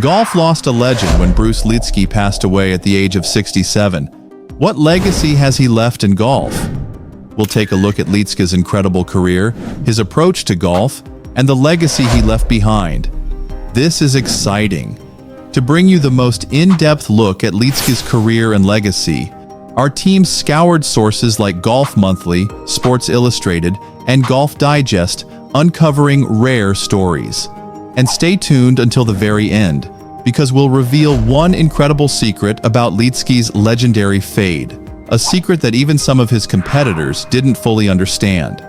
Golf lost a legend when Bruce Lietzke passed away at the age of 67. What legacy has he left in golf? We'll take a look at Lietzke's incredible career, his approach to golf, and the legacy he left behind. This is exciting. To bring you the most in-depth look at Lietzke's career and legacy, our team scoured sources like Golf Monthly, Sports Illustrated, and Golf Digest, uncovering rare stories. And stay tuned until the very end, because we'll reveal one incredible secret about Lietzke's legendary fade, a secret that even some of his competitors didn't fully understand.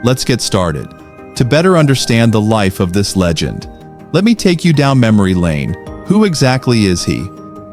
Let's get started. To better understand the life of this legend, let me take you down memory lane. Who exactly is he?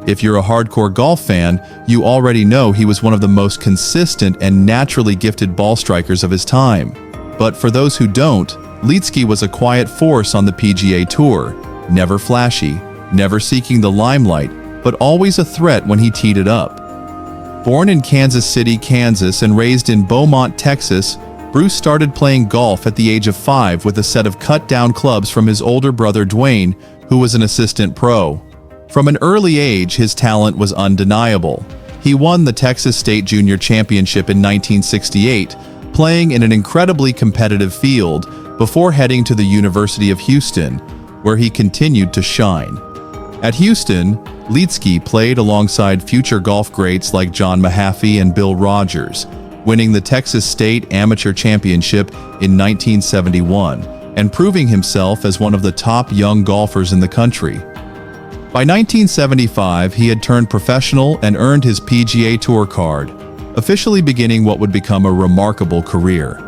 If you're a hardcore golf fan, you already know he was one of the most consistent and naturally gifted ball strikers of his time. But for those who don't, Lietzke was a quiet force on the PGA Tour, never flashy, never seeking the limelight, but always a threat when he teed it up. Born in Kansas City, Kansas, and raised in Beaumont, Texas, Bruce started playing golf at the age of 5 with a set of cut-down clubs from his older brother Dwayne, who was an assistant pro. From an early age, his talent was undeniable. He won the Texas State Junior Championship in 1968, playing in an incredibly competitive field, before heading to the University of Houston, where he continued to shine. At Houston, Lietzke played alongside future golf greats like John Mahaffey and Bill Rogers, winning the Texas State Amateur Championship in 1971 and proving himself as one of the top young golfers in the country. By 1975, he had turned professional and earned his PGA Tour card, officially beginning what would become a remarkable career.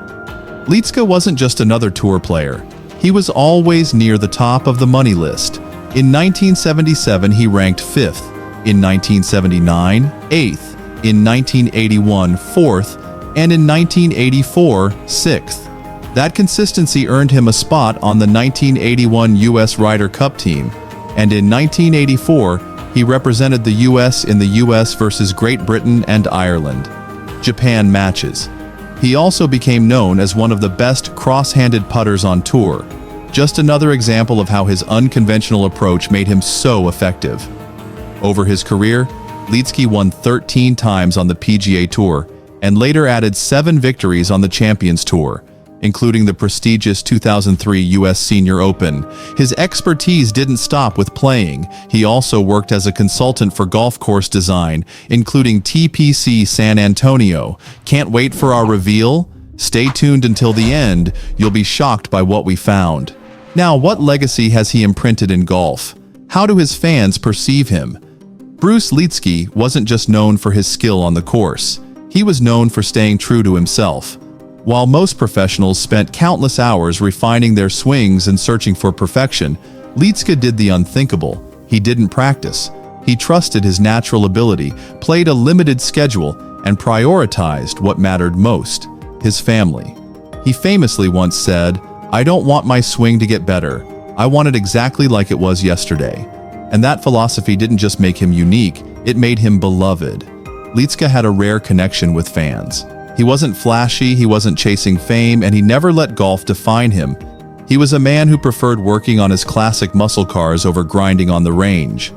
Lietzke wasn't just another tour player. He was always near the top of the money list. In 1977, he ranked 5th. In 1979, 8th. In 1981, 4th. And in 1984, 6th. That consistency earned him a spot on the 1981 U.S. Ryder Cup team. And in 1984, he represented the U.S. in the U.S. versus Great Britain and Ireland Japan matches. He also became known as one of the best cross-handed putters on tour. Just another example of how his unconventional approach made him so effective. Over his career, Lietzke won 13 times on the PGA Tour and later added 7 victories on the Champions Tour, including the prestigious 2003 U.S. Senior Open. His expertise didn't stop with playing. He also worked as a consultant for golf course design, including TPC San Antonio. Can't wait for our reveal? Stay tuned until the end. You'll be shocked by what we found. Now, what legacy has he imprinted in golf? How do his fans perceive him? Bruce Lietzke wasn't just known for his skill on the course. He was known for staying true to himself. While most professionals spent countless hours refining their swings and searching for perfection, Lietzke did the unthinkable. He didn't practice. He trusted his natural ability, played a limited schedule, and prioritized what mattered most: his family. He famously once said, "I don't want my swing to get better. I want it exactly like it was yesterday." And that philosophy didn't just make him unique, it made him beloved. Lietzke had a rare connection with fans. He wasn't flashy, he wasn't chasing fame, and he never let golf define him. He was a man who preferred working on his classic muscle cars over grinding on the range.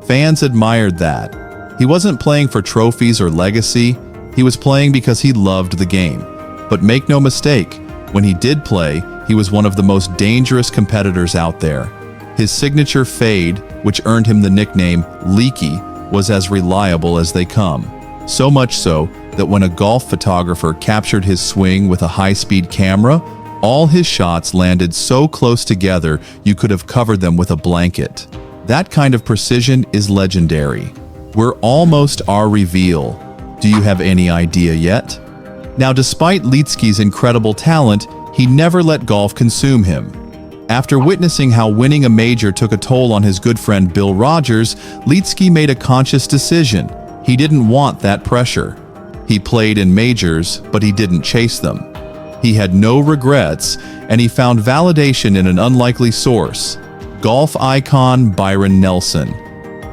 Fans admired that. He wasn't playing for trophies or legacy, he was playing because he loved the game. But make no mistake, when he did play, he was one of the most dangerous competitors out there. His signature fade, which earned him the nickname Leaky, was as reliable as they come. So much so that when a golf photographer captured his swing with a high-speed camera, all his shots landed so close together you could have covered them with a blanket. That kind of precision is legendary. We're almost our reveal. Do you have any idea yet? Now, despite Lietzke's incredible talent, he never let golf consume him. After witnessing how winning a major took a toll on his good friend Bill Rogers, Lietzke made a conscious decision. He didn't want that pressure. He played in majors, but he didn't chase them. He had no regrets, and he found validation in an unlikely source: golf icon Byron Nelson.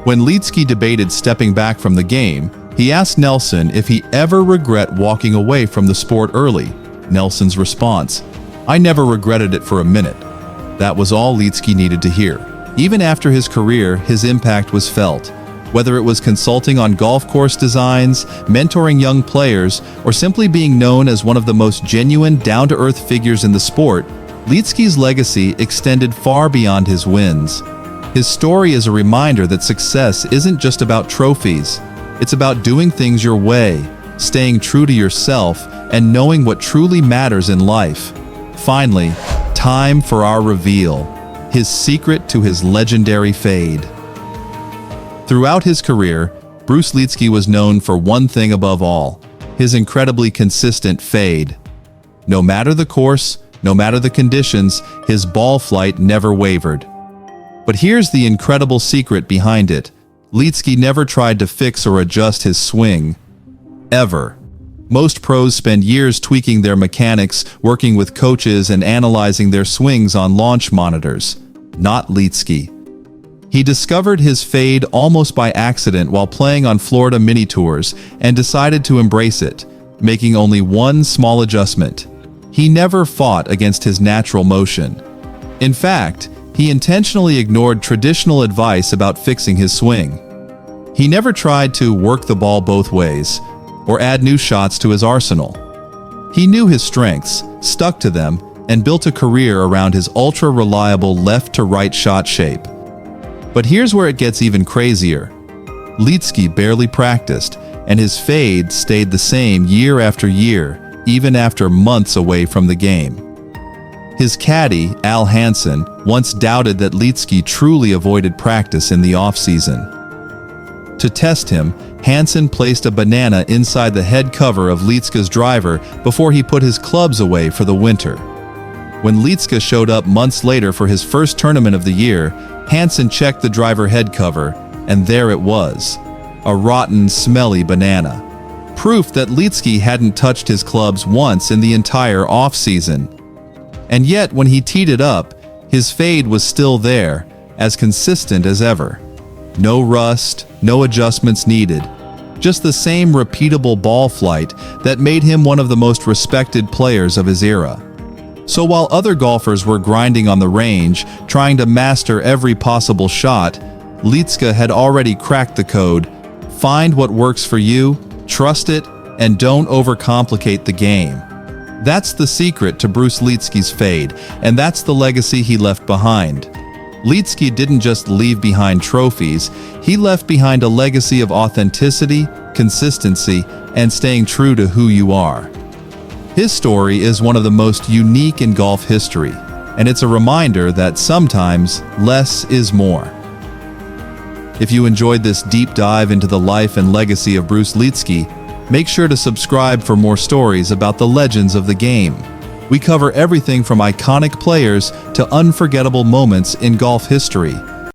When Lietzke debated stepping back from the game, he asked Nelson if he ever regret walking away from the sport early. Nelson's response: "I never regretted it for a minute." That was all Lietzke needed to hear. Even after his career, his impact was felt. Whether it was consulting on golf course designs, mentoring young players, or simply being known as one of the most genuine, down-to-earth figures in the sport, Lietzke's legacy extended far beyond his wins. His story is a reminder that success isn't just about trophies. It's about doing things your way, staying true to yourself, and knowing what truly matters in life. Finally, time for our reveal: his secret to his legendary fade. Throughout his career, Bruce Lietzke was known for one thing above all: his incredibly consistent fade. No matter the course, no matter the conditions, his ball flight never wavered. But here's the incredible secret behind it: Lietzke never tried to fix or adjust his swing. Ever. Most pros spend years tweaking their mechanics, working with coaches, and analyzing their swings on launch monitors. Not Lietzke. He discovered his fade almost by accident while playing on Florida mini tours and decided to embrace it, making only one small adjustment. He never fought against his natural motion. In fact, he intentionally ignored traditional advice about fixing his swing. He never tried to work the ball both ways or add new shots to his arsenal. He knew his strengths, stuck to them, and built a career around his ultra-reliable left-to-right shot shape. But here's where it gets even crazier. Lietzke barely practiced, and his fade stayed the same year after year, even after months away from the game. His caddy, Al Hansen, once doubted that Lietzke truly avoided practice in the off-season. To test him, Hansen placed a banana inside the head cover of Lietzke's driver before he put his clubs away for the winter. When Lietzke showed up months later for his first tournament of the year, Hansen checked the driver head cover, and there it was: a rotten, smelly banana. Proof that Lietzke hadn't touched his clubs once in the entire off-season. And yet, when he teed it up, his fade was still there, as consistent as ever. No rust, no adjustments needed. Just the same repeatable ball flight that made him one of the most respected players of his era. So while other golfers were grinding on the range, trying to master every possible shot, Lietzke had already cracked the code: find what works for you, trust it, and don't overcomplicate the game. That's the secret to Bruce Lietzke's fade, and that's the legacy he left behind. Lietzke didn't just leave behind trophies, he left behind a legacy of authenticity, consistency, and staying true to who you are. His story is one of the most unique in golf history, and it's a reminder that sometimes less is more. If you enjoyed this deep dive into the life and legacy of Bruce Lietzke, make sure to subscribe for more stories about the legends of the game. We cover everything from iconic players to unforgettable moments in golf history.